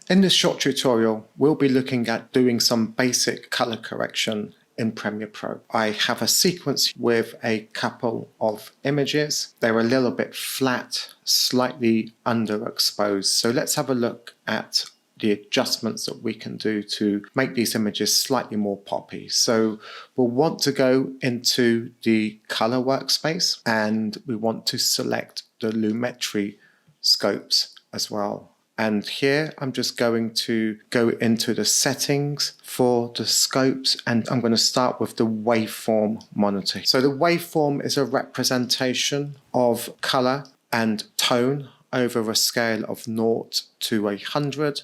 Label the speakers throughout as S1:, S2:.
S1: In this short tutorial, we'll be looking at doing some basic color correction in Premiere Pro. I have a sequence with a couple of images. They're a little bit flat, slightly underexposed. So let's have a look at the adjustments that we can do to make these images slightly more poppy. So we'll want to go into the color workspace and we want to select the Lumetri scopes as well. And here I'm just going to go into the settings for the scopes, and I'm going to start with the Waveform Monitor. So the waveform is a representation of color and tone over a scale of 0 to 100,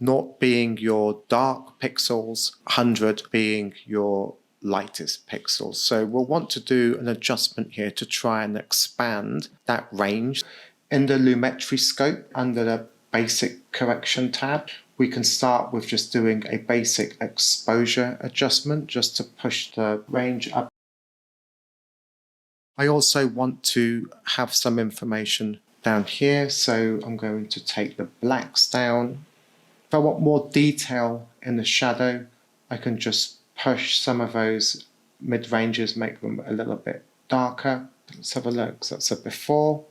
S1: 0 being your dark pixels, 100 being your lightest pixels. So we'll want to do an adjustment here to try and expand that range. In the Lumetri scope, under the Basic Correction tab, we can start with just doing a basic exposure adjustment just to push the range up. I also want to have some information down here, so I'm going to take the blacks down. If I want more detail in the shadow, I can just push some of those mid-ranges, make them a little bit darker. Let's have a look. So that's a before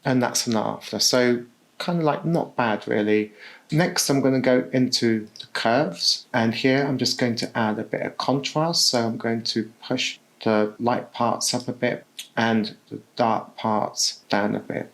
S1: and that's an after. So kind of like not bad really. Next I'm going to go into the curves, and here I'm just going to add a bit of contrast. So I'm going to push the light parts up a bit and the dark parts down a bit.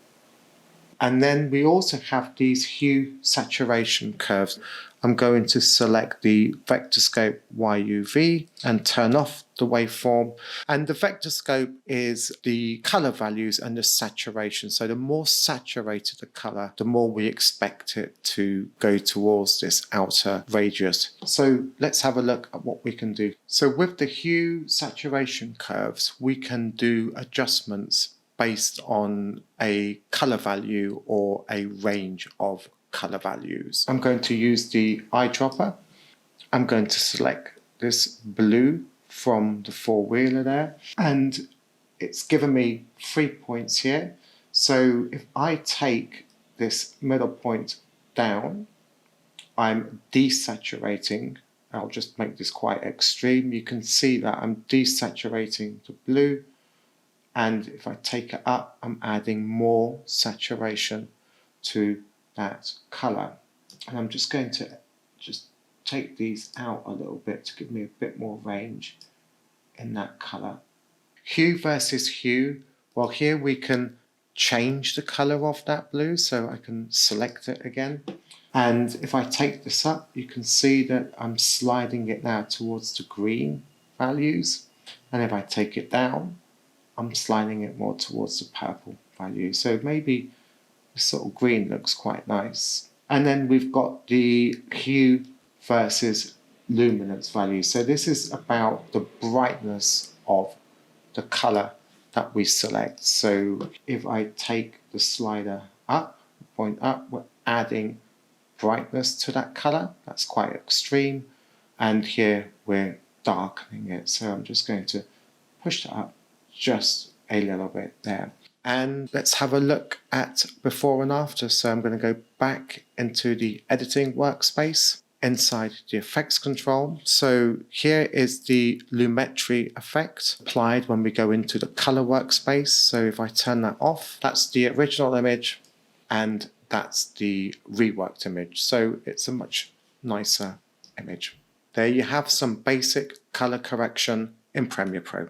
S1: And then we also have these hue saturation curves. I'm going to select the vector scope YUV and turn off the waveform. And the vector scope is the color values and the saturation. So the more saturated the color, the more we expect it to go towards this outer radius. So let's have a look at what we can do. So with the hue saturation curves, we can do adjustments based on a color value or a range of color values. I'm going to use the eyedropper. I'm going to select this blue from the four-wheeler there, and it's given me 3 points here. So if I take this middle point down, I'm desaturating. I'll just make this quite extreme. You can see that I'm desaturating the blue, and if I take it up, I'm adding more saturation to that color. And I'm just going to just take these out a little bit to give me a bit more range in that color. Hue versus hue. Well, here we can change the color of that blue, so I can select it again. And if I take this up, you can see that I'm sliding it now towards the green values. And if I take it down, I'm sliding it more towards the purple value. So maybe this sort of green looks quite nice. And then we've got the hue versus luminance value. So this is about the brightness of the color that we select. So if I take the slider up, point up, we're adding brightness to that color. That's quite extreme. And here we're darkening it. So I'm just going to push that up just a little bit there. And let's have a look at before and after. So I'm going to go back into the editing workspace inside the effects control. So here is the Lumetri effect applied when we go into the color workspace. So if I turn that off, that's the original image and that's the reworked image. So it's a much nicer image. There you have some basic color correction in Premiere Pro.